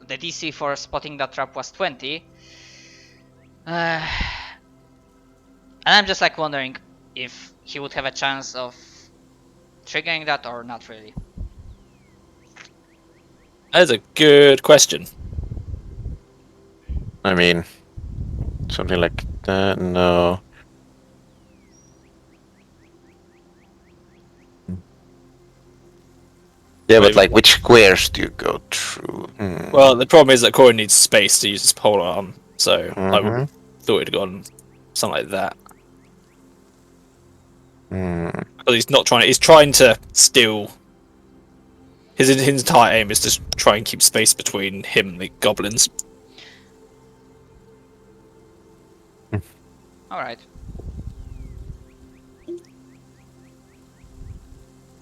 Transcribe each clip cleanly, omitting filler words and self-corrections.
the DC for spotting that trap was 20. And I'm just like wondering if he would have a chance of triggering that or not really. That's a good question. I mean, something like that, no. Yeah, but like, which squares do you go through? Well, the problem is that Corey needs space to use his pole arm, so I would have thought he'd gone something like that. But he's not trying. He's trying to steal. His entire aim is to try and keep space between him and the goblins. Alright.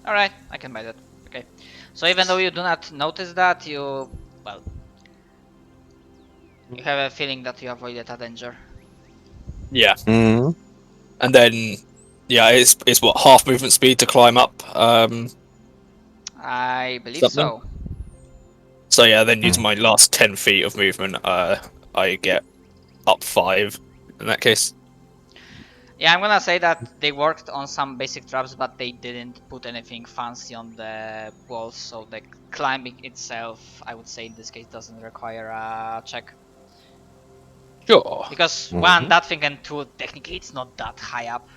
Alright, I can buy that. Okay. So even though you do not notice that, you have a feeling that you avoided a danger. Yeah. And then, yeah, it's what, half movement speed to climb up. I believe Something? so. So yeah, then using my last 10 feet of movement, I get up 5 in that case. Yeah, I'm gonna say that they worked on some basic traps, but they didn't put anything fancy on the walls, so the climbing itself, I would say in this case, doesn't require a check. Sure. Because one, that thing, and two, technically it's not that high up.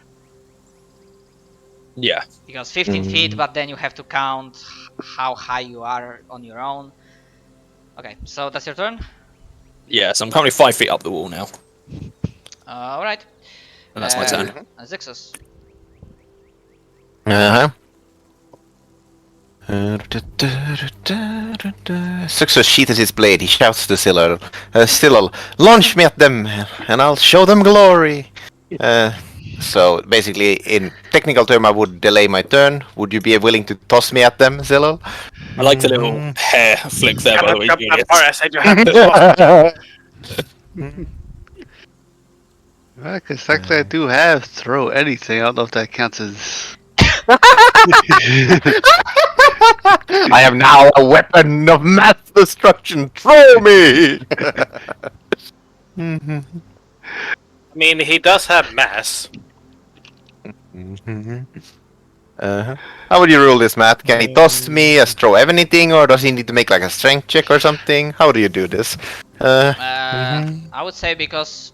Yeah. Because 15 feet, but then you have to count how high you are on your own. Okay, so that's your turn? Yeah, so I'm currently 5 feet up the wall now. Alright. And that's my turn. Zixus. Success sheathes his blade. He shouts to Sillel, Sillel, launch me at them, and I'll show them glory. So basically, in technical term, I would delay my turn. Would you be willing to toss me at them, Sillel? I like the little hair flick there, by the way. That part I said you have to Well, because technically I do have throw anything. I don't know if that counts as. I am now a weapon of mass destruction. Throw me! I mean, he does have mass. How would you rule this, Matt? Can he toss me as throw anything, or does he need to make like a strength check or something? How do you do this? I would say because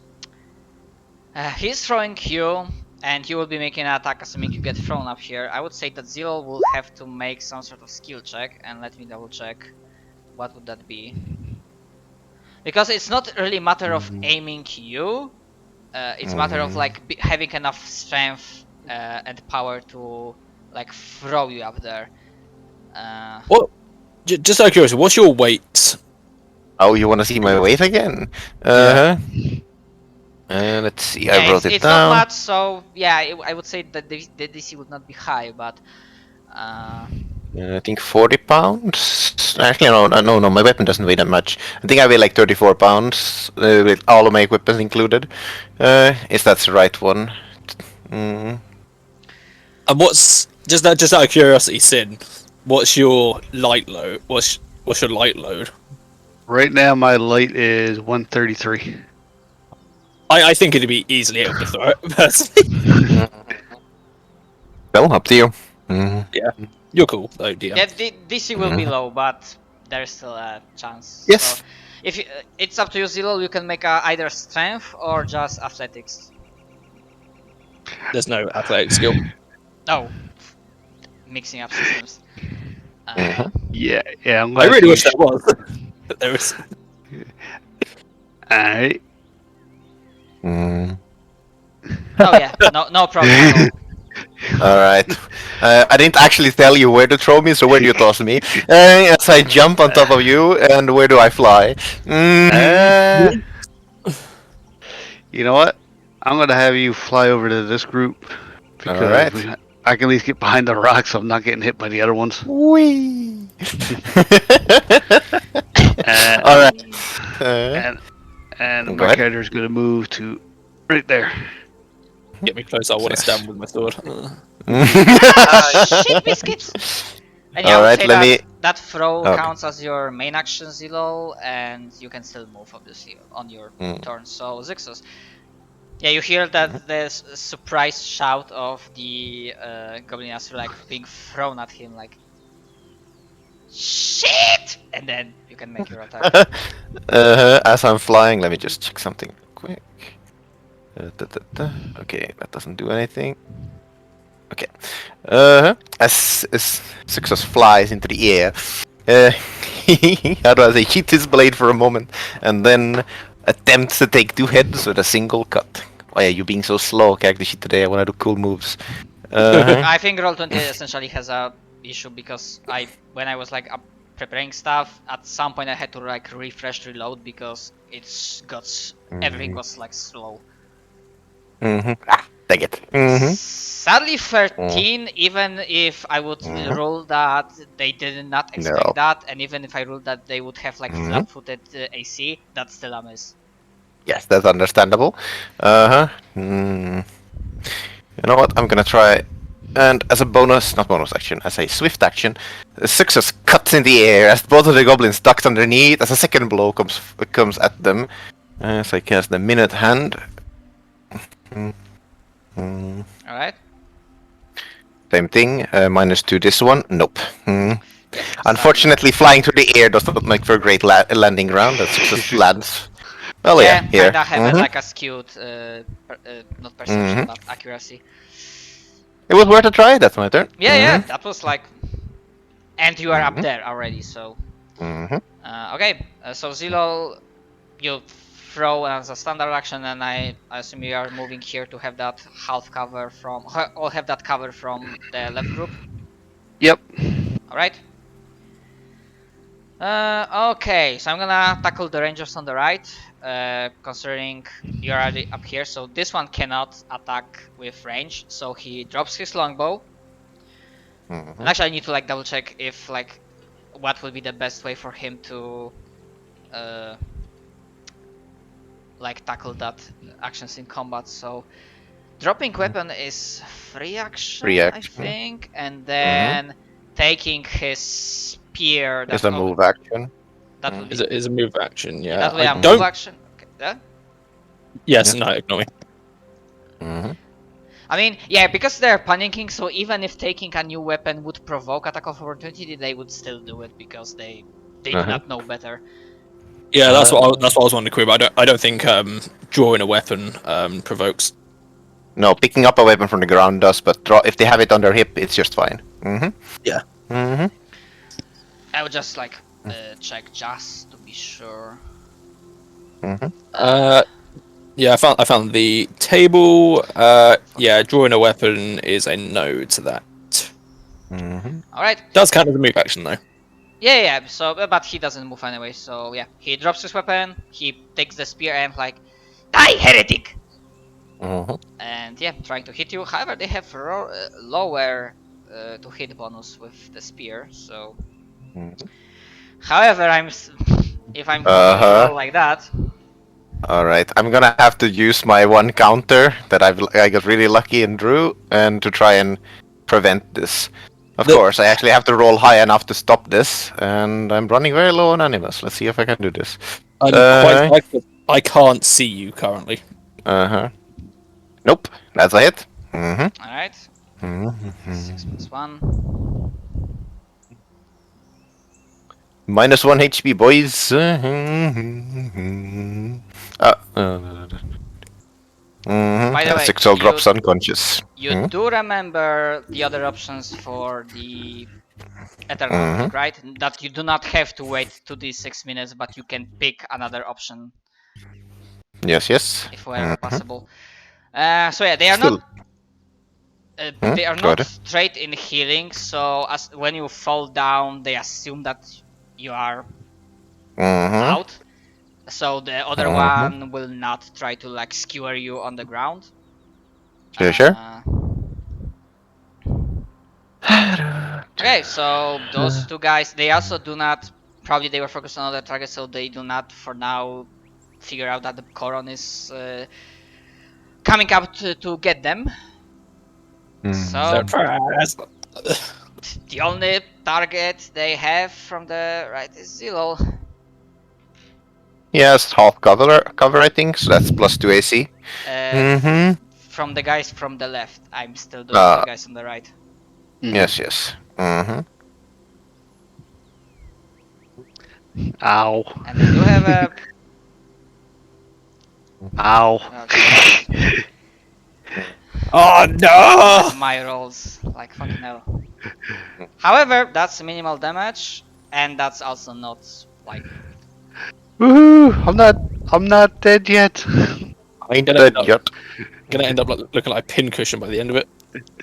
he's throwing you, and you will be making an attack assuming you get thrown up here. I would say that Zillow will have to make some sort of skill check, and let me double check. What would that be? Because it's not really a matter of aiming you, it's a matter of like having enough strength and power to like throw you up there. What? Just out of curiosity, what's your weight? Oh, you want to see my weight again? Let's see, Yeah, I wrote it it's down. not much, so yeah, I would say that the DC would not be high, but I think 40 pounds? Actually, no, my weapon doesn't weigh that much. I think I weigh like 34 pounds, with all of my equipment included. If that's the right one. And what's just out of curiosity, Sin? What's your light load? What's your light load? Right now, my light is 133. I think it'd be easily able to throw it, personally. Well, up to you. Yeah, you're cool though, dear. yeah, the DC will be low, but there's still a chance. Yes. So if you, it's up to you, Zillow, you can make either strength or just athletics. There's no athletic skill. Oh, mixing up systems. Yeah, I'm I glad really you- wish there was. But there is. Alright. Oh yeah, no problem at all. Alright. I didn't actually tell you where to throw me, so where do you toss me? As I jump on top of you, and where do I fly? You know what? I'm gonna have you fly over to this group because Alright. I can at least get behind the rock, so I'm not getting hit by the other ones. Whee! And, Alright. and Go my ahead. character is gonna move to right there. Get me close. I want to stand with my sword. Shit biscuits! And yeah, I would Alright, say let that me. that throw Okay. counts as your main action, Zilol, and you can still move obviously on your turn. So Zixus, yeah, you hear that there's a surprise shout of the goblin master like being thrown at him like shit, and then you can make your attack. As I'm flying, let me just check something quick. Okay, that doesn't do anything. Okay. As Success flies into the air, how do I say, hit his blade for a moment, and then attempts to take 2 heads with a single cut. Why are you being so slow, character sheet today? I want to do cool moves. I think Roll20 essentially has a issue because when I was like preparing stuff, at some point I had to like refresh reload because it's got everything was like slow. Dang it. Sadly 13, even if I would rule that they did not expect No. that, and even if I ruled that they would have like flat-footed AC, that's still a miss. Yes, that's understandable. You know what? I'm gonna try, and as a bonus, not bonus action, as a swift action, Success cuts in the air as both of the goblins ducked underneath. As a second blow comes at them, so I cast the minute hand. All right. Same thing. -2 this one. Nope. Yeah, Unfortunately, flying through the air does not make for a great landing ground. That Success lands. Well, yeah, yeah, here. kinda have like a skewed, not perception, but accuracy. It was worth a try. That's my turn. Yeah, yeah, that was like, and you are up there already, so. Okay, so Zilol, you throw as a standard action, and I assume you are moving here to have that half cover from, or have that cover from the left group. Yep. All right. Okay, so I'm gonna tackle the rangers on the right, considering you're already up here. So this one cannot attack with range, so he drops his longbow. And actually, I need to like double check if like what would be the best way for him to like tackle that actions in combat. So dropping weapon is free action, I think, and then taking his spear. Is a move action. That would be Is a move action, yeah. that would be a don't... move action. Okay. Yeah? Yes, no, ignore me. I mean, yeah, because they're panicking, so even if taking a new weapon would provoke attack of opportunity, they would still do it because they do not know better. Yeah, that's what I was wanting to query. But I don't think drawing a weapon provokes. No, picking up a weapon from the ground does, but if they have it on their hip, it's just fine. Yeah. I would just like check just to be sure. Yeah, I found the table. Yeah, drawing a weapon is a no to that. All right. Does count as a move action though. Yeah, yeah. So, but he doesn't move anyway. So yeah, he drops his weapon. He takes the spear and like, die, heretic! And yeah, trying to hit you. However, they have lower to hit bonus with the spear. So, however, if I'm roll like that. All right, I'm gonna have to use my one counter that I got really lucky and drew, and to try and prevent this. Of course, I actually have to roll high enough to stop this, and I'm running very low on animus. Let's see if I can do this. I can't see you currently. Nope, that's a hit. All right. 6 + 1. -1 HP, boys. By the way, Sixel drops unconscious. You do remember the other options for the Eternal, right? That you do not have to wait 2d6 minutes, but you can pick another option. Yes, yes. If wherever possible. So yeah, they are not. They are not straight in healing. So as when you fall down, they assume that you are out. So the other one will not try to like skewer you on the ground. Sure. Okay, so those two guys, they also do not. Probably they were focused on other targets, so they do not for now figure out that the Coron is coming up to get them. So the only target they have from the right is Zillow. Yes, half cover I think, so that's +2 AC. Mm-hmm. From the guys from the left, I'm still doing the guys on the right. Yes, yes. Mm-hmm. Ow. And they do have a. Ow. Oh, Jesus. Oh no! My rolls, like fucking hell. However, that's minimal damage, and that's also not like. Woohoo! I'm not dead yet. I'm Dead yet. gonna end up like, looking like a pincushion by the end of it.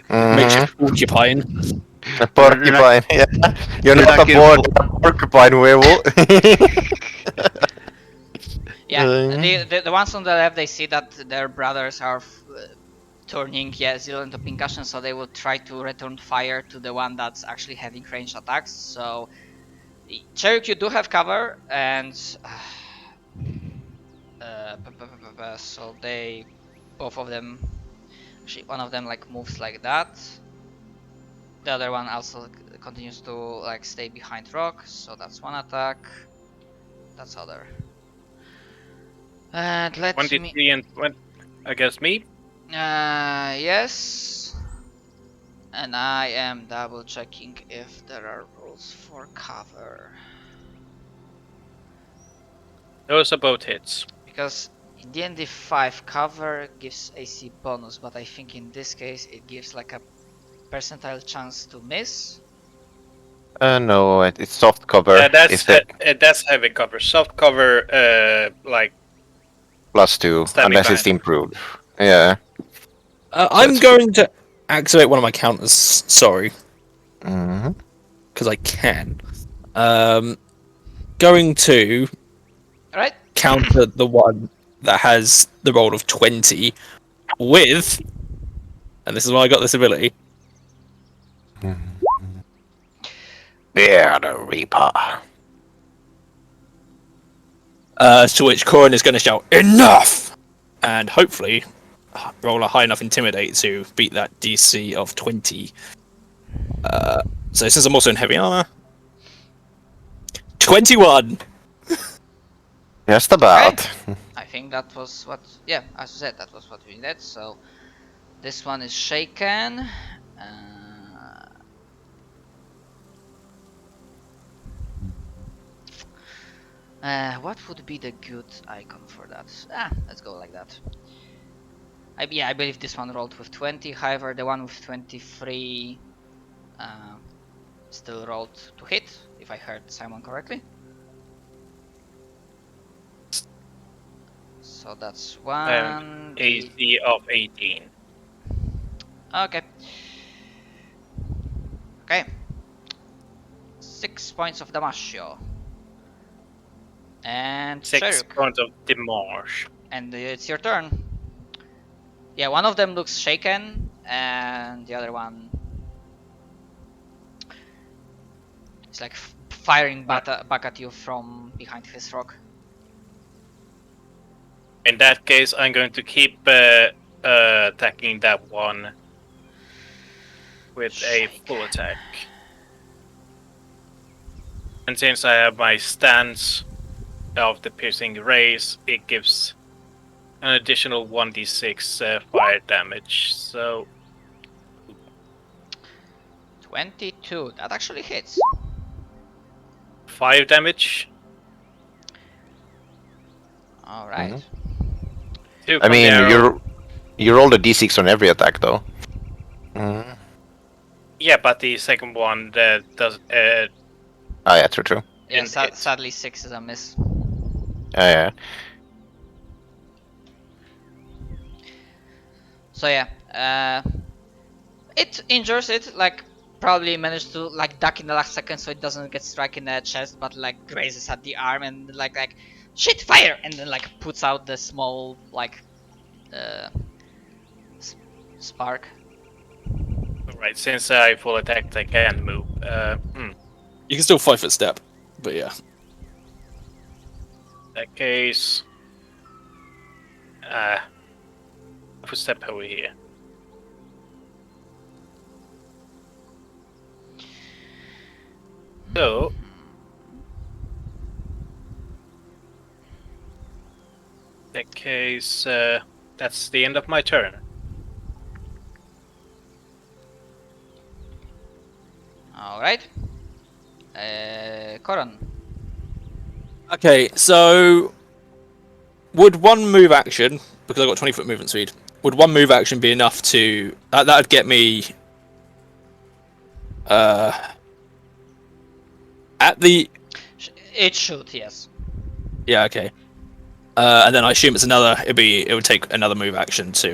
Makes you Mm-hmm. porcupine. A porcupine. Yeah. You're you're not not a getting board, full- you're a porcupine werewolf. Yeah, the ones on the left, they see that their brothers are turning Zero into pincushion, so they will try to return fire to the one that's actually having ranged attacks. So, Cheruk, you do have cover, and so they, both of them, actually one of them like moves like that. The other one also continues to like stay behind rock, so that's one attack. That's other. And let 23 me. and 20 against me. Yes. And I am double checking if there are rules for cover. Those are both hits. Because in D&D 5 cover gives AC bonus, but I think in this case it gives like a percentile chance to miss. No, it's soft cover. That's heavy cover. Soft cover, like +2, standing unless it's behind. improved. Yeah. I'm going to activate one of my counters. Sorry, Mm-hmm. because I can. Going to Alright? counter the one that has the roll of 20 with, and this is why I got this ability. Yeah, the Reaper. To which Corin is going to shout enough, and hopefully roll a high enough intimidate to beat that DC of 20. So since I'm also in heavy armor, 21. Just about. I think that was what. Yeah, as I said, that was what we did. So this one is shaken. What would be the good icon for that? Let's go like that. I believe this one rolled with 20. However, the one with 23 still rolled to hit, if I heard Simon correctly. So that's one. AC of 18. Okay. Okay. 6 points of Damasio. And 6 Cheruk. points of Dimanche. And it's your turn. Yeah, one of them looks shaken, and the other one is like firing back at you from behind his rock. In that case, I'm going to keep attacking that one with a full attack. And since I have my stance of the piercing rays, it gives an additional 1d6 fire damage. So 22. That actually hits. 5 damage. All right. I mean, you roll the d6 on every attack, though. Yeah, but the second one does. Oh, yeah, true. Yeah, sadly 6 is a miss. Yeah. So yeah, it injures it, like probably managed to like duck in the last second so it doesn't get struck in the chest, but like grazes at the arm and like shit, fire, and then like puts out the small like spark. Right, since I full attacked, I can move. You can still 5-foot step, but yeah. In that case, footstep over here. So, in that case, that's the end of my turn. Alright. Coron. Okay, so would one move action, because I got 20-foot movement speed, would one move action be enough to that would get me at the It should, yes. yeah, okay. And then I assume it's another it would take another move action to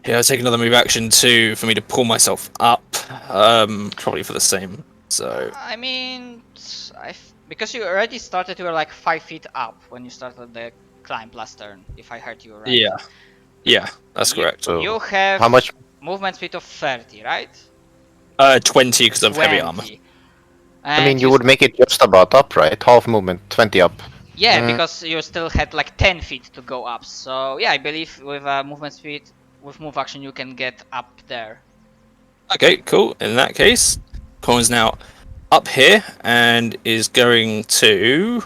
yeah, it'd take another move action for me to pull myself up. Probably for the same. So I mean, because you already started, you were like 5 feet up when you started the climb last turn, if I heard you right. yeah, that's correct. So You have how much? movement speed of 30, right? 20 because of heavy armor. 20. I mean, And you would make it just about up, right? Half movement, 20 up. Yeah, because you still had like 10 feet to go up. So yeah, I believe with movement speed, with move action, you can get up there. Okay, cool. In that case, Colin's now up here and is going to.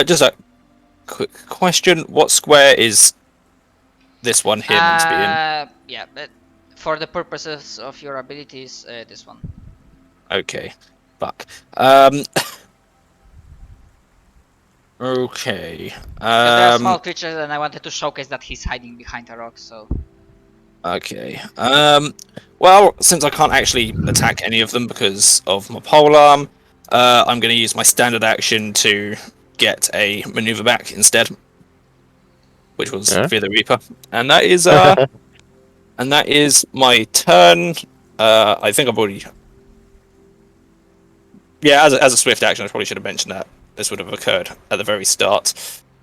Just a quick question: what square is this one here meant to be in? Yeah, but for the purposes of your abilities, this one. Okay, fuck. Okay. Because they are small creatures, and I wanted to showcase that he's hiding behind a rock. So. Okay. Well, since I can't actually attack any of them because of my polearm, I'm going to use my standard action to get a maneuver back instead, which was Fear the Reaper, and that is my turn. I think I've already. Yeah, as a swift action, I probably should have mentioned that this would have occurred at the very start.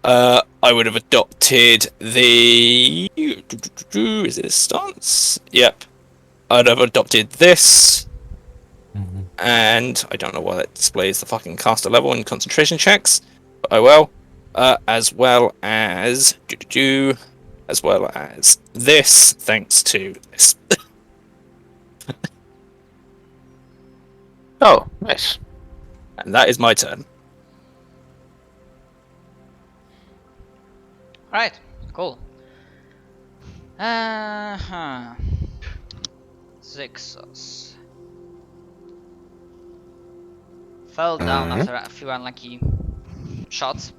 I would have adopted the. Is it a stance? Yep. I'd have adopted this. And I don't know why that displays the fucking caster level in concentration checks, but I will. As well as. As well as this, thanks to this. Oh, nice. And that is my turn. Alright, cool. Zixos. Fell down after a few unlucky shots.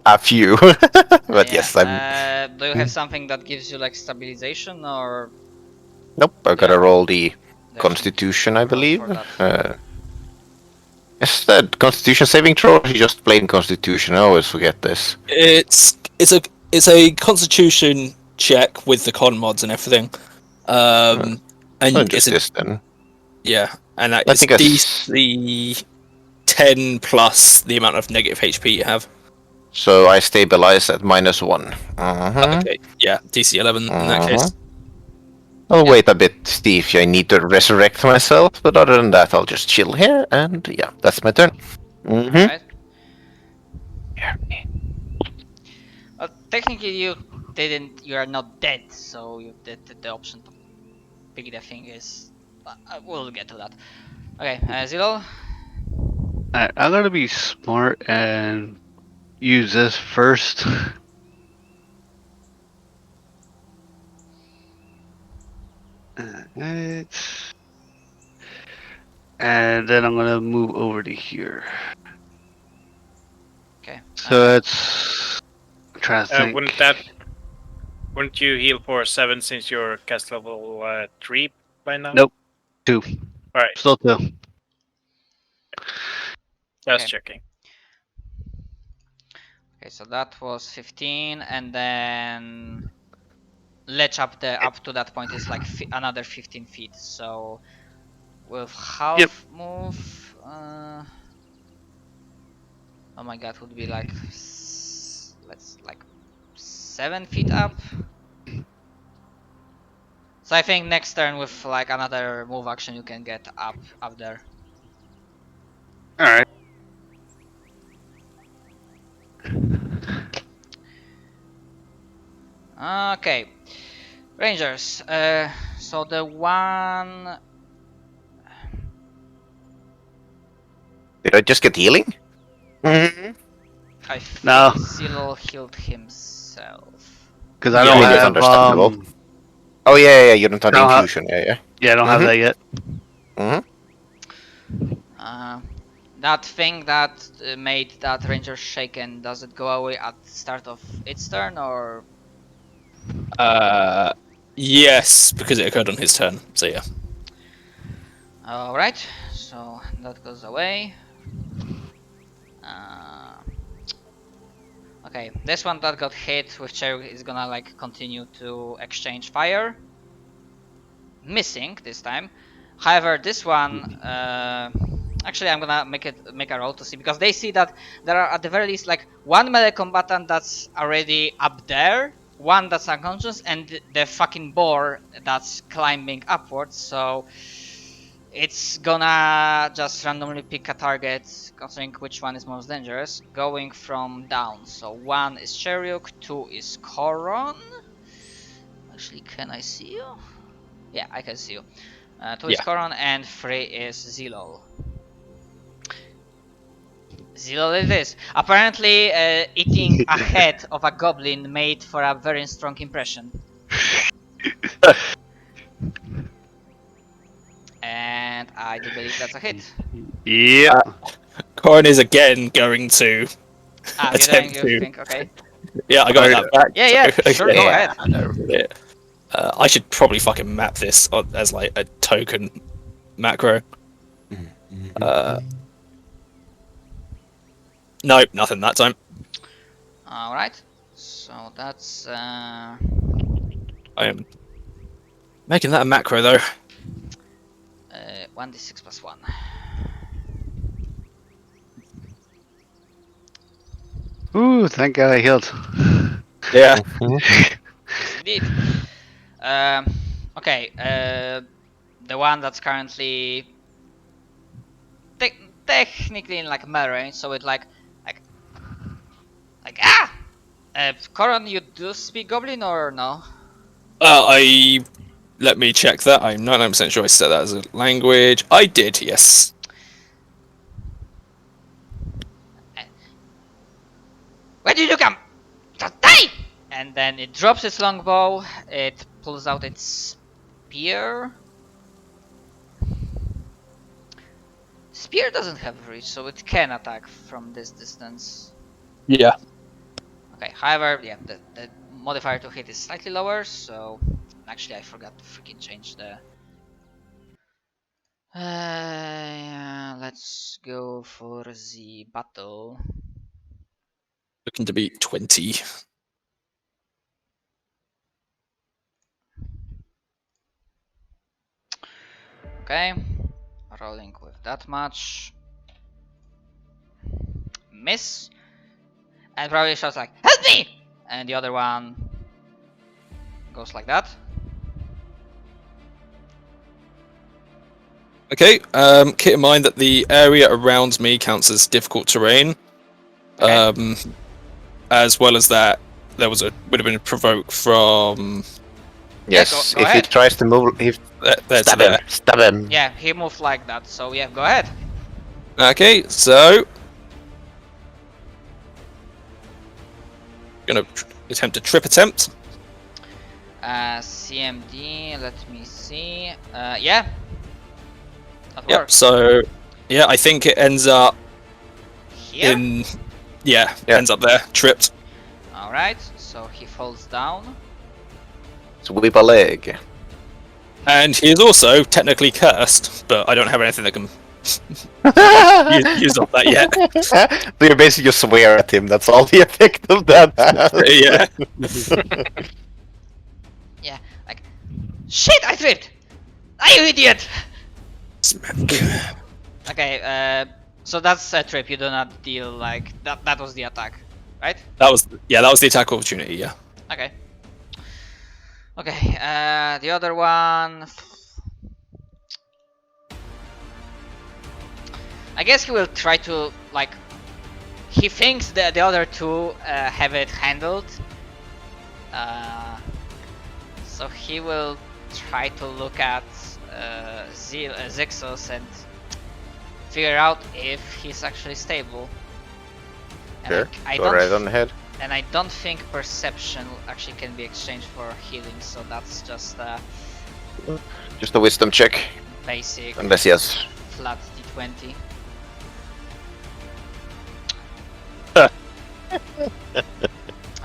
A few. But Yeah, yes, I'm. do you have something that gives you like stabilization or? Nope, I gotta Yeah. roll the There's Constitution, I roll for believe. that. Is that Constitution saving throw? Or is it just plain Constitution? I always forget this. It's a Constitution check with the con mods and everything. And Just it's this then. yeah, and that I is think DC 10 plus the amount of negative HP you have. So I stabilize at -1. Okay, yeah, DC 11 in that case. I'll wait a bit, Steve. I need to resurrect myself, but other than that, I'll just chill here, and yeah, that's my turn. Right? Technically, you are not dead, so the option to pick the thing is. We'll get to that. Okay, Zillow. I'm gonna be smart and use this first. Alright. And then I'm gonna move over to here. Okay. So that's. I'm trying to think. Wouldn't you heal for 7 since you're cast level 3 by now? Nope. 2. Alright, Still 2. just Okay. checking. Okay, so that was 15, and then ledge up to that point is like another 15 feet. So with half move, oh my god, would be like let's like 7 feet up. So I think next turn with like another move action, you can get up there. Alright. Okay, Rangers. So the one. Did I just get healing? Mm-hmm. I think No. Zilol healed himself. Because I Yeah, don't I mean, that's have understandable. Oh yeah, you don't have the Don't have- infusion. Yeah. yeah, I don't have Mhm. that yet. Uh, that thing that made that ranger shaken, does it go away at the start of its turn or? Yes, because it occurred on his turn. So yeah. Alright, so that goes away. Uh, okay, this one that got hit with Cherry is gonna like continue to exchange fire. Missing this time. However, this one, actually, I'm gonna make a roll to see, because they see that there are at the very least like one melee combatant that's already up there, one that's unconscious, and the fucking boar that's climbing upwards. So it's gonna just randomly pick a target, considering which one is most dangerous, going from down. So 1 is Cheryuk, 2 is Koron. Actually, can I see you? Yeah, I can see you. 2 is Yeah. Koron and 3 is Zilol. Zilol it is. Apparently, eating a head of a goblin made for a very strong impression. And I do believe that's a hit. Yeah. Corin is again going to Ah, attempt you to. think, okay. Yeah, I got that back. Yeah, sure, go Yeah. ahead. Yeah. I should probably fucking map this as like a token macro. Nope, nothing that time. Alright, so that's I am making that a macro though. 1d6 plus 1. Ooh, thank God I healed. Yeah. Indeed. Okay, the one that's currently technically in like melee range, so it like ah! Koron, you do speak Goblin or no? Let me check that. I'm 99% sure I said that as a language. I did, yes. Where did you come? Just die! And then it drops its longbow. It pulls out its spear. Spear doesn't have reach, so it can attack from this distance. Yeah. Okay, however, yeah, the modifier to hit is slightly lower, so actually I forgot to freaking change the... yeah, let's go for the battle. Looking to beat 20. Okay, rolling with that much. Miss. And probably shouts like, "Help me!" And the other one goes like that. Okay, keep in mind that the area around me counts as difficult terrain. Okay. As well as that, there would have been a provoke from. Yes, go if he ahead. tries to move, There's stab there. him. Stab him. Yeah, he moved like that, so yeah, go ahead. Okay, so gonna attempt a trip attempt. CMD, let me see. Yeah. That Yep. works. So yeah, I think it ends up Here? in. Yeah, ends up there, tripped. Alright, so he falls down. Sweep a leg. And he is also technically cursed, but I don't have anything that can use off that yet. So you basically just swear at him. That's all the effect of that has. Yeah. Yeah, like, shit, I tripped! Are you idiot? Okay, so that's a trip, you do not deal like, that was the attack, right? That was the attack opportunity, yeah. Okay. Okay, the other one... I guess he will try to, like... He thinks that the other two have it handled. So he will try to look at Zixos and figure out if he's actually stable. And Sure. I Go don't right on ahead. and I don't think perception actually can be exchanged for healing, so that's just a Just a wisdom check. basic Unless he has. flat d20.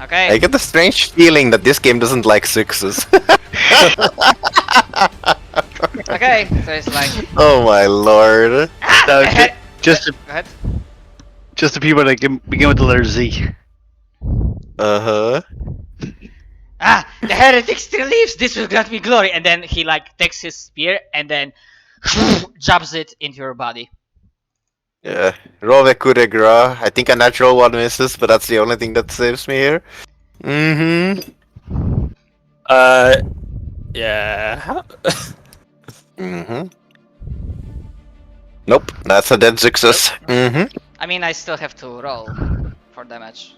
Okay. I get the strange feeling that this game doesn't like sixes. Okay, so it's like Oh my lord. No, ahead. just Go ahead. just the people that begin with the letter Z. Uh-huh. The heretic still lives. This will grant me glory. And then he like takes his spear and then jabs it into your body. Yeah. Roll a coup de grace. I think a natural one misses, but that's the only thing that saves me here. Mm-hmm. Yeah. Mm-hmm. Nope, that's a dead success. Mm-hmm. I mean, I still have to roll for damage.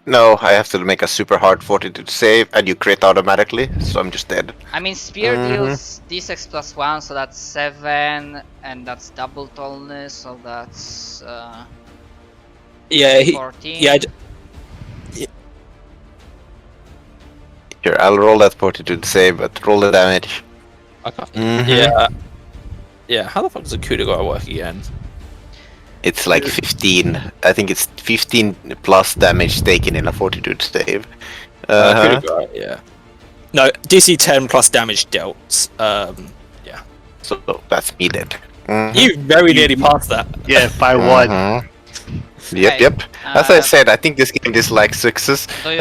No, I have to make a super hard fortitude save, and you crit automatically, so I'm just dead. I mean, spear Mhm. deals d6 plus 1, so that's 7, and that's double tallness, so that's Yeah, 14. yeah, Sure, I'll roll that fortitude save, but roll the damage. I can't. Mhm. Yeah. Yeah, how the fuck does a coup de grace work again? It's like 15. I think it's 15 plus damage taken in a fortitude save. Coup Uh-huh. de grace, yeah. No, DC 10 plus damage dealt. Yeah. So that's me dead. Mhm. You very nearly passed that. Yeah, by one. Mhm. Yep, Okay, yep. As I uh, said, I think this game dislikes sixes. Do you,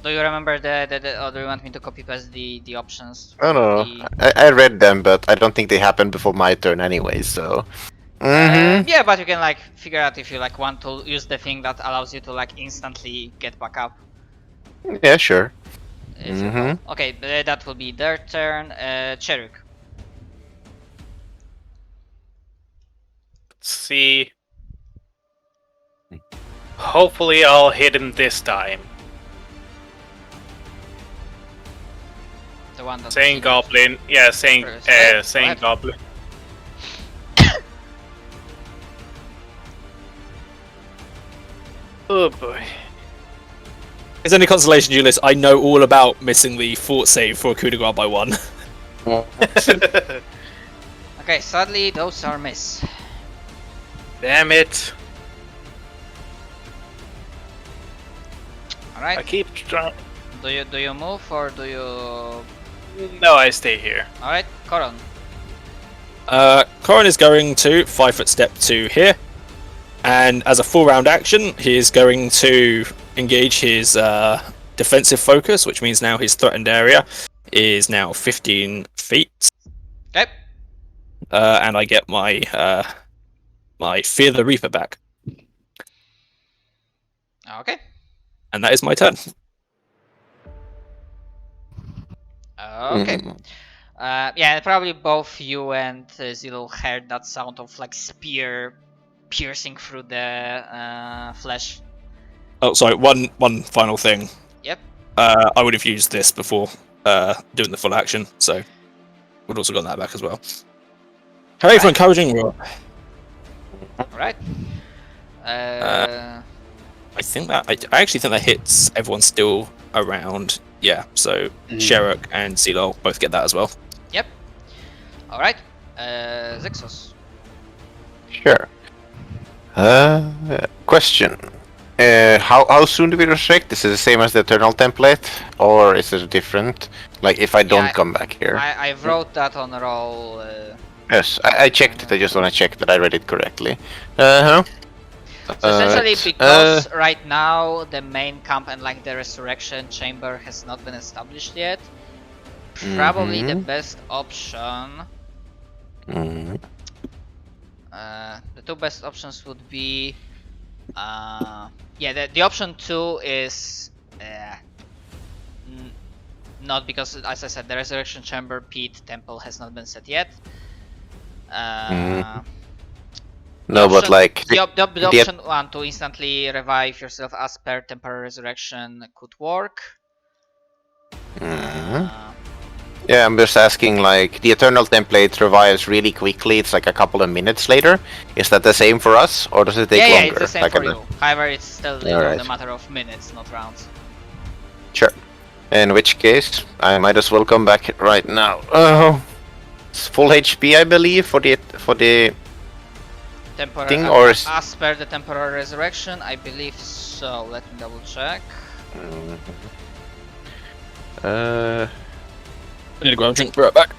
do you remember or do you want me to copy paste the options? I don't know. The- I read them, but I don't think they happen before my turn anyway, so. Mhm. Yeah, but you can like figure out if you like want to use the thing that allows you to like instantly get back up. Yeah, sure. If you Mhm. go. Okay, that will be their turn. Cheruk. Let's see. Hopefully I'll hit him this time. The one that Saying goblin. Yeah, saying First. Go saying ahead. goblin. Oh boy. Is any consolation, Julius? I know all about missing the fort save for a coup de grace by 1. Okay, sadly those are miss. Damn it. I Alright. keep trying. Do you move or do you No, I stay here. Alright, Coron. Corin is going to 5-foot step to here, and as a full round action, he is going to engage his defensive focus, which means now his threatened area is now 15 feet. Okay. And I get my my Fear the Reaper back, Okay. and that is my turn. Okay. Mhm. Yeah, probably both you and Zillow heard that sound of like spear piercing through the flesh. Oh, sorry. One final thing. Yep. I would have used this before doing the full action, so would also got that back as well. Hooray for encouraging roll. Alright. I think that I actually think that hits everyone still around. Yeah, so Sherrock and Zilol both get that as well. Yep. Alright. Zixos. Sure. Question. How soon do we resurrect? Is it the same as the Eternal template? Or is it different? Like, if I don't Yeah, come back here? I wrote that on roll. Yes, I checked it. I just want to check that I read it correctly. Uh-huh. So essentially, Right. because right now the main camp and like the resurrection chamber has not been established yet, probably the Mhm. best option. Mhm. The two best options would be, yeah, the option 2 is not, because as I said, the resurrection chamber, pit, temple has not been set yet. No, but option- like The the- option 1 to instantly revive yourself as per temporary resurrection could work. Mhm. Yeah, I'm just asking, like, the Eternal template revives really quickly, it's like a couple of minutes later. Is that the same for us, or does it take Yeah, longer? it's the same Like for you. However, it's still you know, Alright. a matter of minutes, not rounds. Sure. In which case, I might as well come back right now. Oh, it's full HP, I believe, for the Temporary, thing, or is... as per the temporary resurrection, I believe so. Let me double check. I need to grab a drink. Be right back.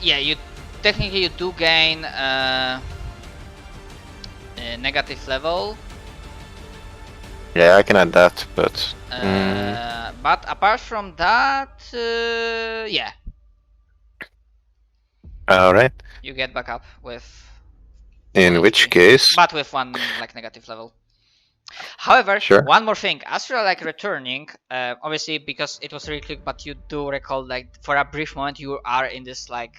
Yeah, you technically you do gain a negative level. Yeah, I can add that, but... But apart from that, yeah, Alright. you get back up with. In full which HP, case... but with one like negative level. However, Sure. one more thing, as you're like returning, obviously because it was really quick, but you do recall like for a brief moment you are in this like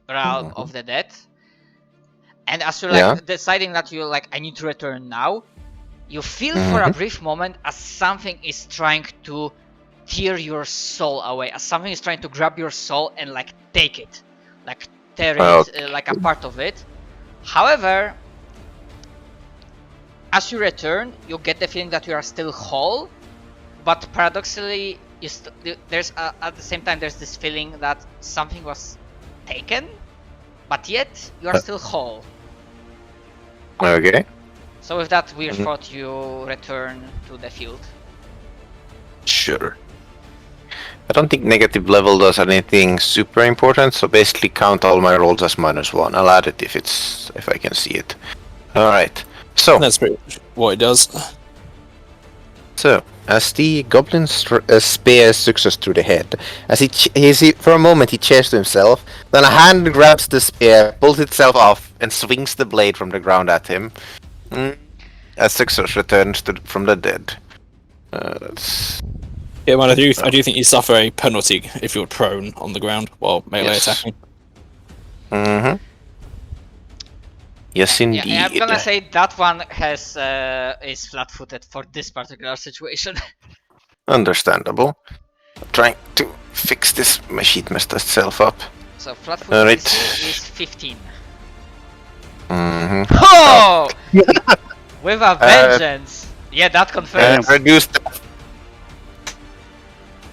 realm of the dead, and as you're like deciding that you like I need to return now, you feel for a brief moment as something is trying to tear your soul away, as something is trying to grab your soul and like take it, like tear it like a part of it. However, as you return, you get the feeling that you are still whole, but paradoxically, there's at the same time there's this feeling that something was taken, but yet you are still whole. Okay. So with that weird thought, you return to the field. Sure. I don't think negative level does anything super important, so basically count all my rolls as -1. I'll add it if I can see it. Alright. So That's pretty much what it does. So, as the goblin spear success through the head, as he for a moment he cheers to himself, then a hand grabs the spear, pulls itself off, and swings the blade from the ground at him. As success returns from the dead. Yeah, man, I do think you suffer a penalty if you're prone on the ground while melee attacking. Yes, indeed. Yeah, I'm gonna say that one has is flat-footed for this particular situation. Understandable. Trying to fix this machine messed itself up. So flat-footed Right. is 15. Mm-hmm. Oh! With a vengeance! Yeah, that confirms. Reduced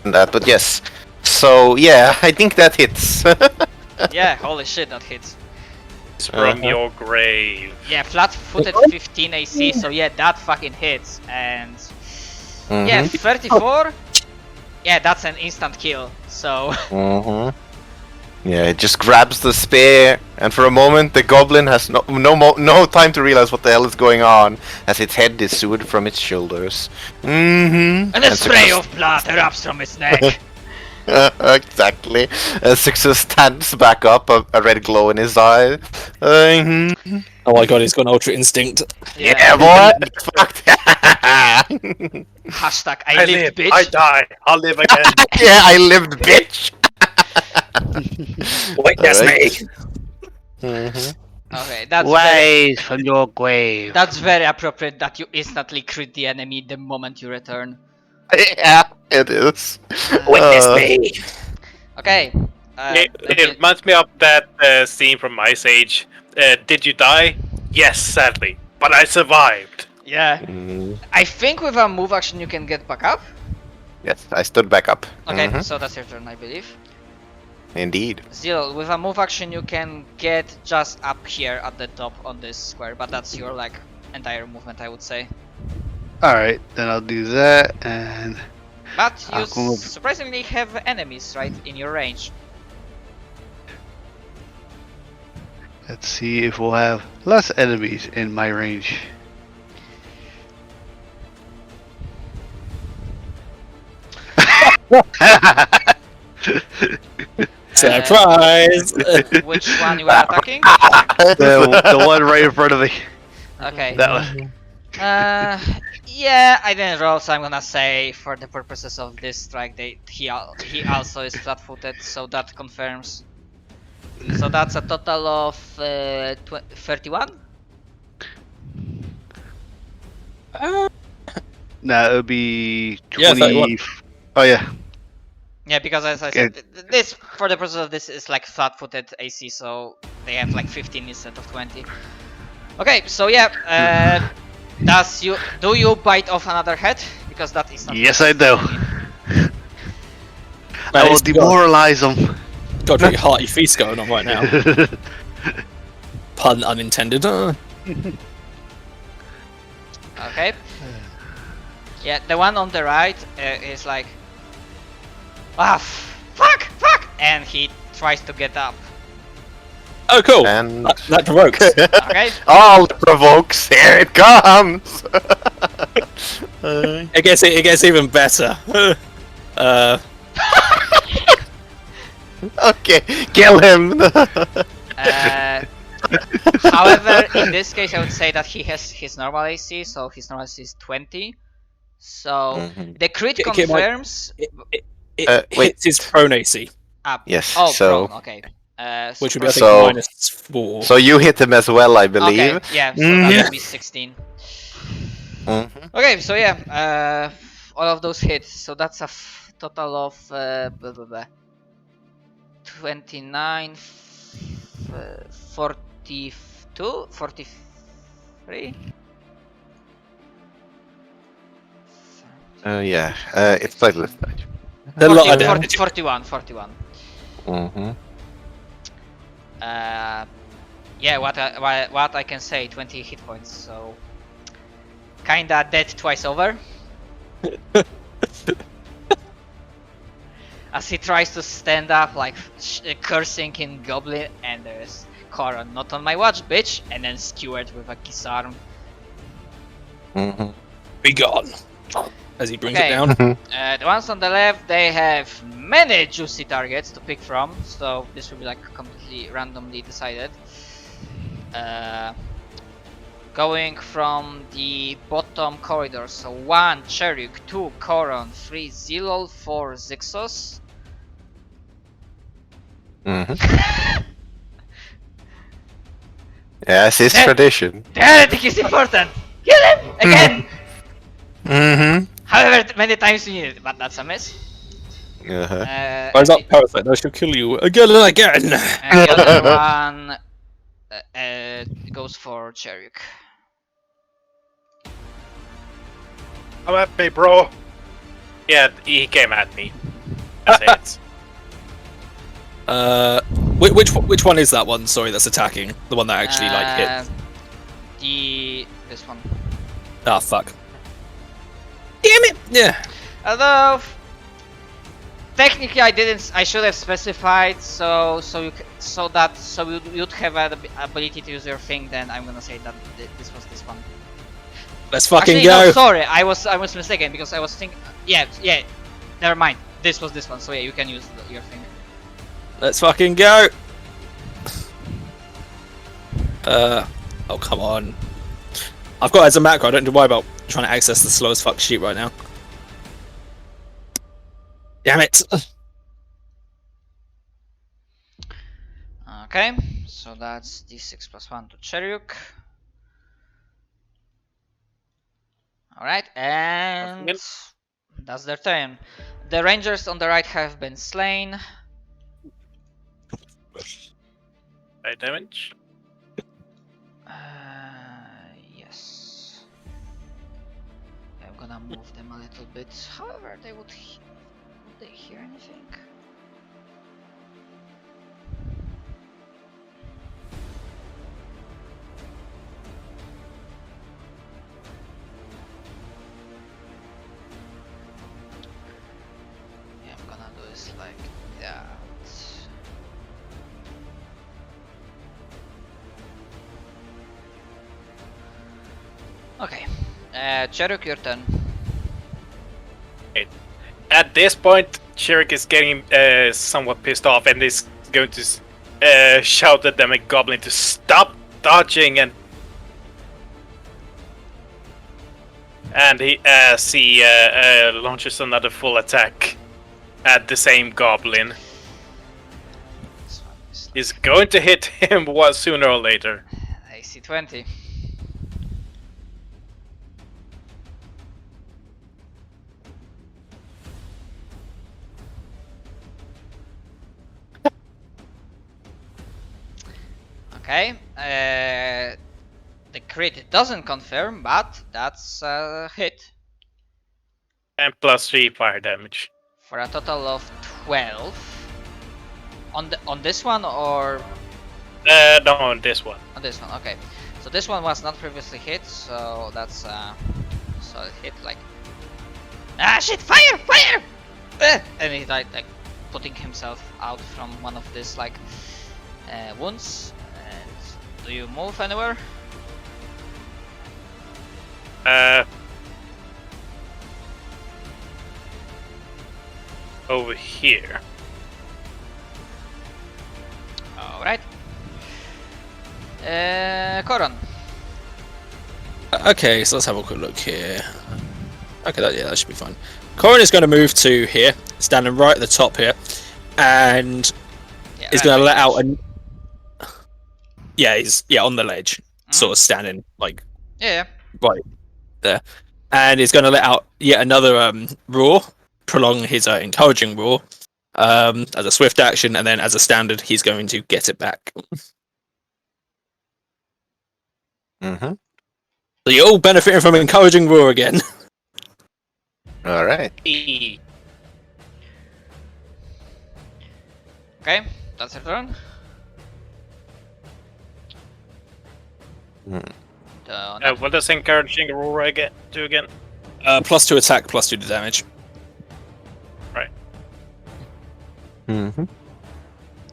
that, but yes. So yeah, I think that hits. Yeah, holy shit, that hits. It's from your grave. Yeah, flat-footed 15 AC, so yeah, that fucking hits. And yeah, 34. Yeah, that's an instant kill. So Yeah, it just grabs the spear, and for a moment the goblin has no time to realize what the hell is going on, as its head is severed from its shoulders. and a spray of blood erupts from its neck. Exactly. Success stands back up, a red glow in his eye. Oh my god, he's got an ultra instinct. Yeah, boy. Fucked. Hashtag I lived, bitch. I die. I'll live again. Yeah, I lived, bitch. Wait, that's me. Okay, that's Rise from your grave. that's very appropriate that you instantly crit the enemy the moment you return. Yeah, it is. Witness me. Okay. It reminds me of that scene from Ice Age. Did you die? Yes, sadly, but I survived. Yeah. I think with a move action you can get back up. Yes, I stood back up. Okay, so that's your turn, I believe. Indeed. Zero, with a move action you can get just up here at the top on this square, but that's your like entire movement, I would say. Alright, then I'll do that, and But you cool. surprisingly have enemies right in your range. let's see if we'll have less enemies in my range. Surprise! Which one you are attacking? The one right in front of me. Okay. That one. Yeah, I didn't roll, so I'm gonna say for the purposes of this strike, he also is flat-footed, so that confirms. So that's a total of 31. No, it would be 20. Yeah, 31. Oh yeah. Yeah, because as I said, this for the purpose of this is like flat-footed AC, so they have like 15 instead of 20. Okay, so yeah, do you bite off another head? Because that is not. Yes, I do. Man, I will it's got demoralize them. a pretty hearty feast going on right now. Pun unintended. Okay. Yeah, the one on the right is like, fuck, and he tries to get up. Oh, cool. And That provokes. Okay. all provokes. Here it comes. It gets even better. Okay, kill him. However, in this case, I would say that he has his normal AC, so his normal AC is 20. So the crit Okay, confirms. It wait. hits his prone AC, Up. Yes, Oh, so- prone, okay. which would be I think So- -4. So you hit him as well, I believe. Okay, yeah, so that would be 16. Mhm. Okay, so yeah, all of those hits, so that's a total of 29, 42, 43? Yeah, it's slightly less damage. A lot of 40, damage. 41. Mm-hmm. Yeah, what I can say, 20 hit points, so kinda dead twice over. As he tries to stand up, like cursing in Goblin, and there's Coron, not on my watch, bitch, and then skewered with a disarm. Mm-hmm. Be gone. As he brings Okay. it down. The ones on the left, they have many juicy targets to pick from, so this will be like completely randomly decided. Going from the bottom corridor, so 1 Cheruk, 2 Coron, 3 Zilol, 4 Zixos. Mm-hmm. Yes, it's Eh. tradition. The heretic is important! Kill him! Again! Mm-hmm. However many times you need it, but that's a miss. Uh-huh. Rise up, Parasite. I shall kill you again and again. And the other one goes for Cheruk. Come at me, bro. Yeah, he came at me. That's it. Which one is that one? Sorry, that's attacking. The one that actually like hit. This one. Ah, fuck. Damn it! Yeah. Although technically I should have specified so you'd have an ability to use your thing. Then I'm gonna say that this was this one. Let's fucking Actually, go. no, sorry, I was mistaken because I was thinking. Yeah, never mind. This was this one. So yeah, you can use your thing. Let's fucking go. Oh come on. I've got it as a macro. I don't need to worry about trying to access the slow as fuck sheet right now. Damn it. Okay, so that's d6 plus 1 to Cheruk. Alright, and that's their turn. The rangers on the right have been slain. 5 damage. Yes. I'm gonna move them a little bit. However, would they hear anything? Yeah, I'm gonna do this like that. Okay, Cheruk, your turn. At this point, Cheruk is getting somewhat pissed off and is going to shout at them and Goblin to stop dodging and he launches another full attack at the same Goblin. This one is He's going to hit him sooner or later. AC 20. Okay. The crit doesn't confirm, but that's a hit And +3 fire damage. for a total of 12. On this one or No, on this one. on this one? Okay. So this one was not previously hit, so that's solid hit. Like, shit! Fire! Fire! And he died, like putting himself out from one of these like wounds. And do you move anywhere? Over here. Alright. Koron. Okay, so let's have a quick look here. Okay, that should be fine. Corin is going to move to here, standing right at the top here, and Yeah, he's right, going to let right. out a. Yeah, he's on the ledge, sort of standing like Yeah. right there, and he's going to let out yet another roar, prolong his encouraging roar, as a swift action, and then as a standard, he's going to get it back. Mm-hmm. So you're all benefiting from encouraging roar again. All right. Okay, that's your turn. What does encouraging roar do again? +2 attack, +2 to damage. Right. Mm-hmm.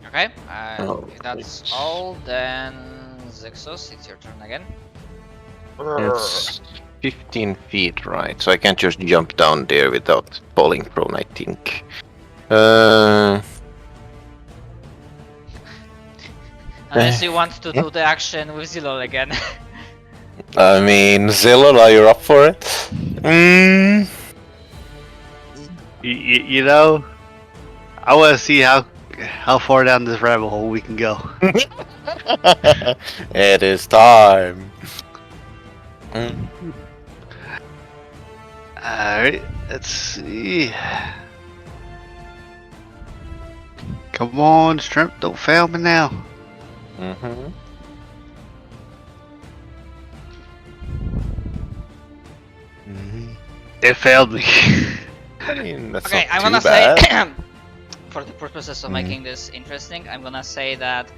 Okay, Oh, if that's please. all, then Zixos, it's your turn again. It's 15 feet, right? So I can't just jump down there without falling prone, I think. Unless you want to do the action with Zilol again. I mean, Zilla, are you up for it? Mm. You know, I want to see how far down this rabbit hole we can go. It is time. Mm. Alright, let's see. Come on, Shrimp, don't fail me now. Mm-hmm. It failed me. I mean, that's Okay, not I'm too gonna bad. say, for the purposes of Mhm. making this interesting, I'm gonna say that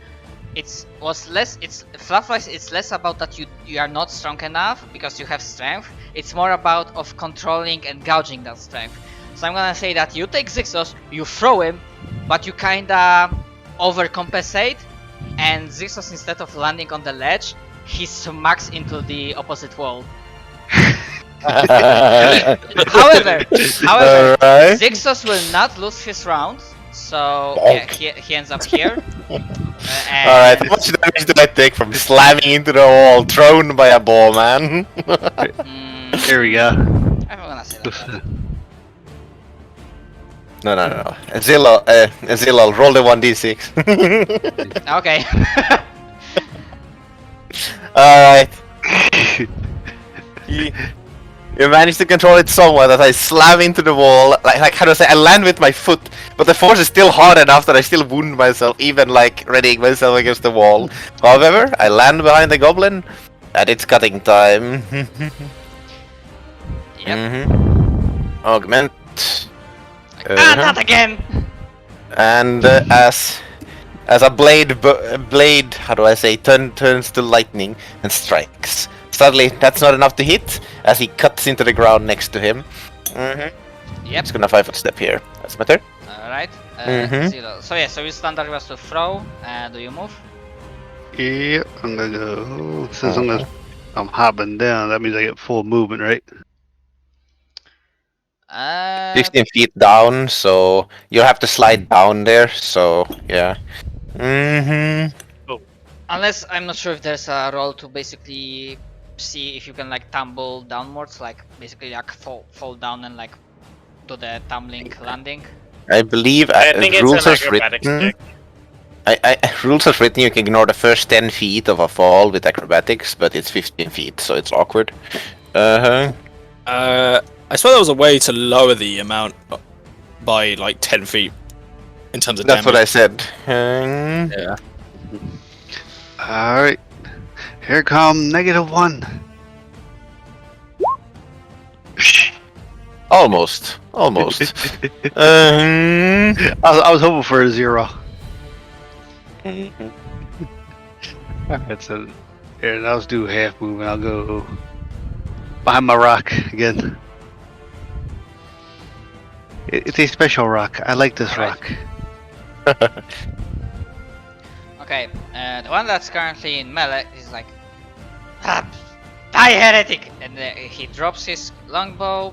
it's Fluff-wise, it's less about that you are not strong enough because you have strength. It's more about of controlling and gouging that strength. So I'm gonna say that you take Zixos, you throw him, but you kinda overcompensate, and Zixos, instead of landing on the ledge, he smacks into the opposite wall. However, Alright. Zixos will not lose his round, so yeah, he ends up here. Alright, how much damage did I take from slamming into the wall, thrown by a ball, man? There we go. I'm gonna say that. No. Zillo, roll the 1d6. Okay. Alright. You managed to control it somewhat as I slam into the wall. Like how do I say? I land with my foot, but the force is still hard enough that I still wound myself, even like readying myself against the wall. However, I land behind the goblin, and it's cutting time. Yep. Augment. Not again! And as a blade, how do I say, turns to lightning and strikes. Sadly, that's not enough to hit, as he cuts into the ground next to him. Yep. It's gonna 5-foot step here. That's my turn. Alright. Mhm. Zero. So yeah, so your standard was to throw. Do you move? Yeah, I'm gonna go. Since I'm hopping down, that means I get full movement, right? 15 feet down, so you'll have to slide down there, so yeah. Unless I'm not sure if there's a roll to basically see if you can like tumble downwards, like basically like fall down and like do the tumbling landing. I believe I think it's rules an has acrobatics written. check. Rules has written you can ignore the first 10 feet of a fall with acrobatics, but it's 15 feet, so it's awkward. I swear there was a way to lower the amount by like 10 feet in terms of That's damage. what I said. Yeah. Alright. Here come -1. Almost. Almost. I was hoping for a 0. Alright, so here, let's do half move and I'll go behind my rock again. It's a special rock. I like this Alright. rock. Okay, the one that's currently in melee is like, die heretic! And he drops his longbow,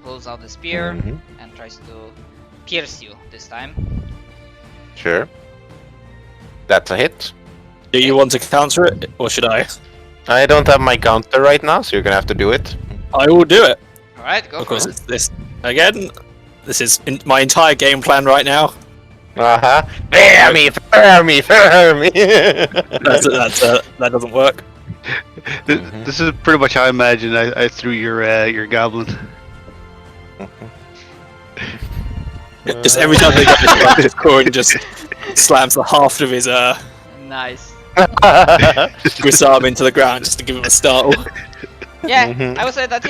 pulls out the spear, Mhm. and tries to pierce you this time. Sure. That's a hit. Do you want to counter it, or should I? I don't have my counter right now, so you're gonna have to do it. I will do it. Alright, go Of for course, it. it's this again. This is my entire game plan right now. Uh-huh. Bear me! Bear me! Bear me! That doesn't work. This is pretty much how I imagine I threw your goblin. Just every time they go this Corin just slams the haft of his Nice. Gris arm into the ground just to give him a startle. Yeah, Mhm. I would say that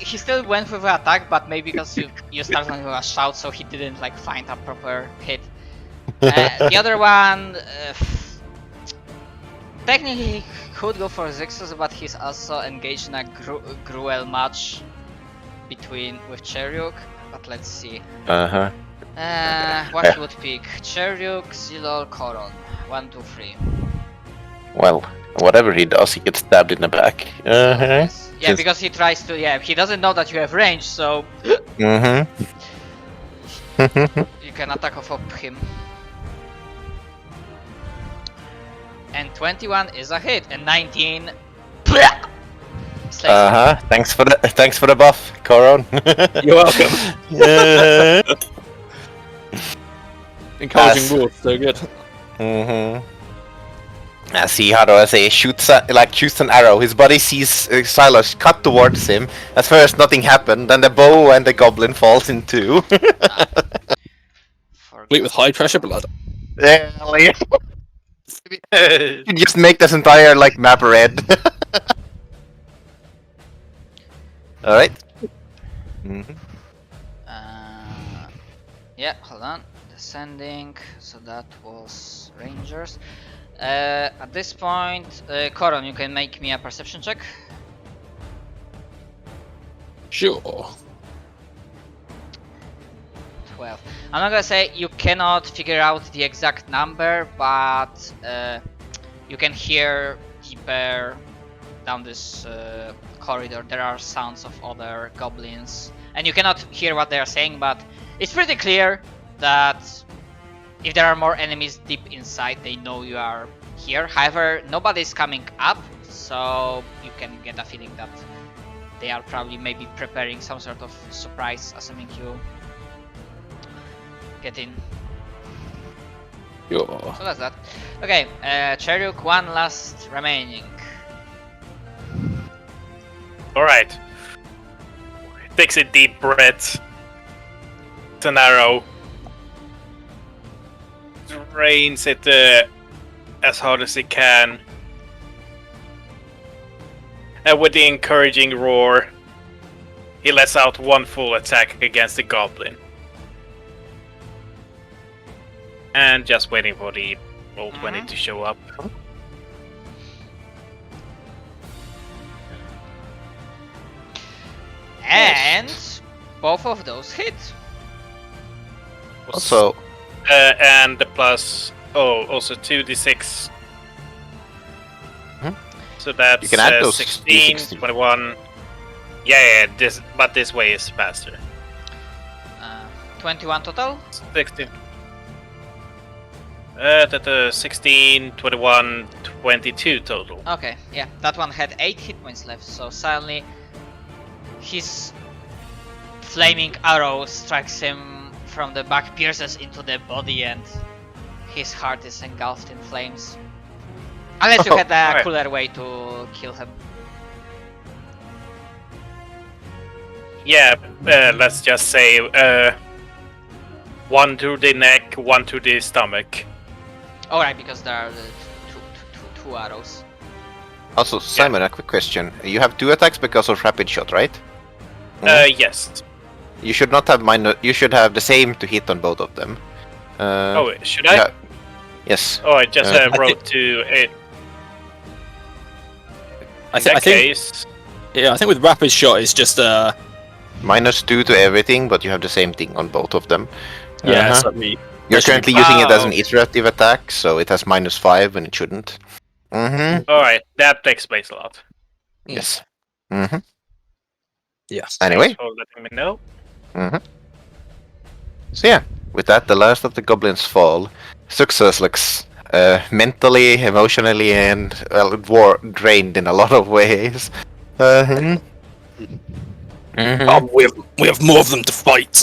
he still went with the attack, but maybe because you started with a shout, so he didn't like find a proper hit. The other one, technically he could go for Zixus, but he's also engaged in a Gruel match with Cheryuk. But let's see. Uh-huh. What he would pick: Cheryuk, Zilol, Koron. 1, 2, 3. Well, whatever he does, he gets stabbed in the back. Uh-huh. Yes. Yeah, because he tries to. Yeah, he doesn't know that you have range, so Mm-hmm. you can attack off of him. And 21 is a hit, and 19. Slays him. Uh-huh. Thanks for the buff, Coron. You're welcome. Encouraging Yes. war, so good. Mm-hmm. See, how do I say? Shoots an arrow. His body sees Silas cut towards him. At first, nothing happened. Then the bow and the goblin falls in two. Complete with high pressure blood. Yeah, like, you just make this entire like map red. All right. Mm-hmm. Yeah, hold on. Descending. So that was Rangers. At this point, Koron, you can make me a perception check. Sure. 12. I'm not gonna say you cannot figure out the exact number, but you can hear deeper down this corridor. There are sounds of other goblins, and you cannot hear what they are saying, but it's pretty clear that if there are more enemies deep inside, they know you are here. However, nobody's coming up, so you can get a feeling that they are probably maybe preparing some sort of surprise, assuming you get in. Sure. So that's that. Okay, Cheryuk, one last remaining. Alright. Takes a deep breath. It's an arrow. Rains it as hard as it can. And with the encouraging roar, he lets out one full attack against the goblin. And just waiting for the roll 20 to show up. And both of those hit. Also, And the plus, also 2d6. Hmm? So that's You can add those 16, D6 to- 21. Yeah, but this way is faster. 21 total. 16. 16, 21, 22 total. Okay, yeah, that one had 8 hit points left, so suddenly his flaming arrow strikes him from the back, pierces into the body, and his heart is engulfed in flames. Unless you had a Alright. cooler way to kill him. Yeah, let's just say one to the neck, one to the stomach. Alright, because there are 2 arrows. Also, Simon, a quick question. You have 2 attacks because of rapid shot, right? Yes. You should not have you should have the same to hit on both of them. Oh, should I? Yeah. Yes. Oh, I just I wrote to it. I In that think case, yeah, I think with rapid shot it's just -2 to everything, but you have the same thing on both of them. yeah, Uh-huh. so we You're should currently be- using it as an okay. iterative attack, so it has -5 when it shouldn't. Mm-hmm. Alright, that explains a lot. Yes. Mm-hmm. yeah. Anyway. Thanks for letting me know. Mm-hmm. So yeah, with that, the last of the goblins fall. Success looks mentally, emotionally, and drained in a lot of ways. Mhm. We have more of them to fight.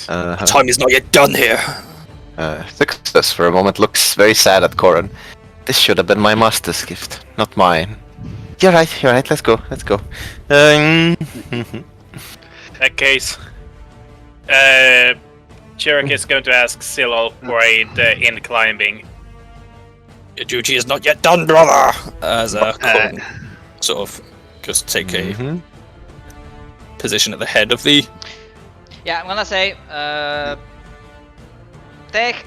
Uh-huh. Time is not yet done here. Success for a moment looks very sad at Corin. This should have been my master's gift, not mine. You're right, let's go. In that case, Cherokee is going to ask Silo for aid in climbing. Your duty is not yet done, brother. As Corin sort of just take a Mhm. position at the head of the. Yeah, I'm gonna say, take.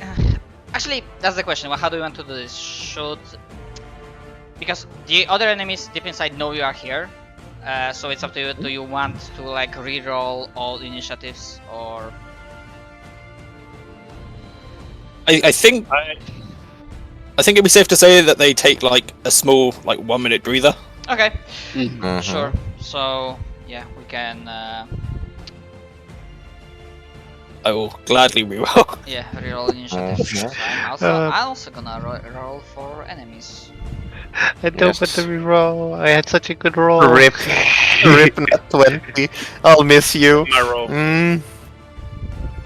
Actually, that's the question. How do you want to do this? Should, because the other enemies deep inside know you are here, so it's up to you. Do you want to like re-roll all initiatives, or I think it'd be safe to say that they take like a small 1 minute breather. okay, Mhm. sure. So yeah, we can. I will gladly reroll. Yeah, reroll initiative. So I'm also gonna roll for enemies. I don't want to reroll. I had such a good roll. Rip net 20. I'll miss you. My roll. Mm.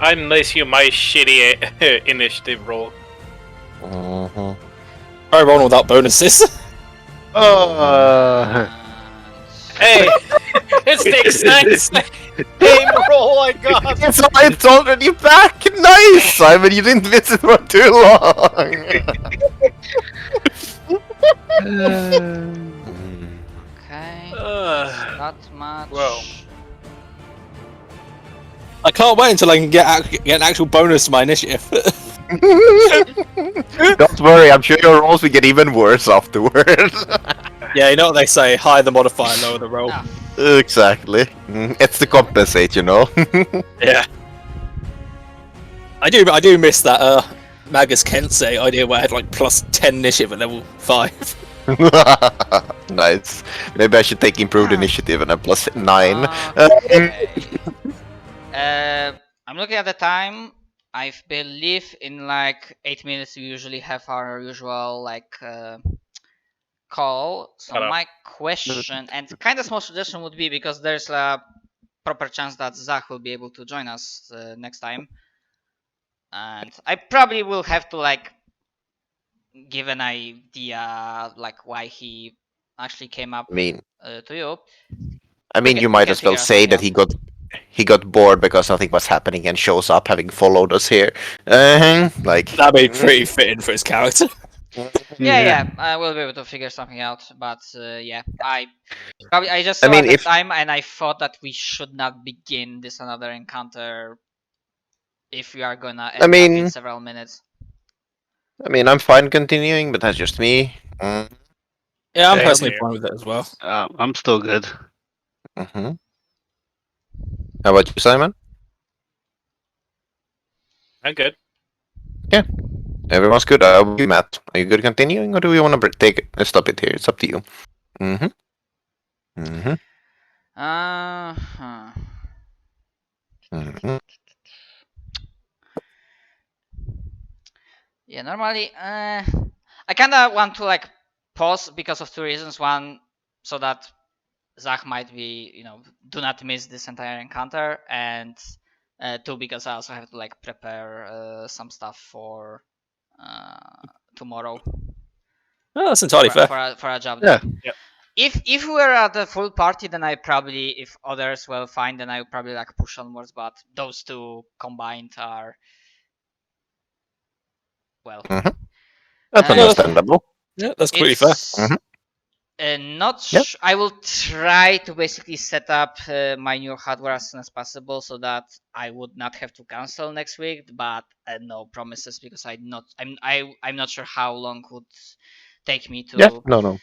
I miss you, my shitty initiative roll. Mhm. I roll without bonuses. Hey, it's the exact same roll I got. It's already back. Nice, Simon. You didn't miss it for too long. Okay, Uh, not much. Whoa. I can't wait until I can get an actual bonus to my initiative. Don't worry. I'm sure your rolls will get even worse afterwards. Yeah, you know what they say: higher the modifier, lower the roll. Ah, Exactly. It's to compensate, you know. Yeah. I do miss that Magus Kensei idea where I had plus 10 initiative at level 5. Nice. Maybe I should take improved initiative and a +9. okay. I'm looking at the time. I believe in 8 minutes we usually have our usual call. So Hello. my question and kind of small suggestion would be, because there's a proper chance that Zach will be able to join us next time, and I probably will have to give an idea why he actually came up I mean, to you. you we might can as well figure say that something he got bored because nothing was happening and shows up having followed us here. That'd be pretty fitting for his character. Yeah, I will be able to figure something out. But yeah, I just I saw mean, at the if- time and I thought that we should not begin this another encounter if we are gonna end up in several minutes. I'm fine continuing, but that's just me. Yeah, I'm Same personally here. fine with it as well. I'm still good. Mm-hmm. How about you, Simon? I'm good. Everyone's good. How about you, Matt? Are you good continuing, or do we want to stop it here? It's up to you. Mm-hmm. Mm-hmm. Uh-huh. Mm-hmm. Yeah, normally, I kind of want to pause because of 2 reasons. One, so that Zach might be, do not miss this entire encounter, and 2, because I also have to prepare some stuff for tomorrow Oh, that's entirely fair. for a job Yeah. day. Yep. If we were at the full party, then I probably, if others will fine, then I would probably push onwards. But those 2 combined are well, That's Uh, understandable. Yeah, that's completely fair. it's not. Yep. I will try to basically set up my new hardware as soon as possible so that I would not have to cancel next week. But no promises because I'm not sure how long would take me to Yeah, no.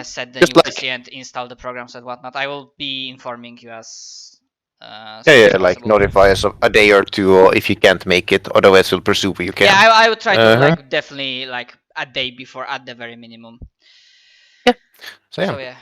set the Just new like PC and install the programs and whatnot. I will be informing you as yeah, soon as like possible. notify us of a day or two, or if you can't make it. Otherwise, we'll pursue you can. Yeah, I would try to Uh-huh. like definitely like a day before at the very minimum. So So yeah. yeah.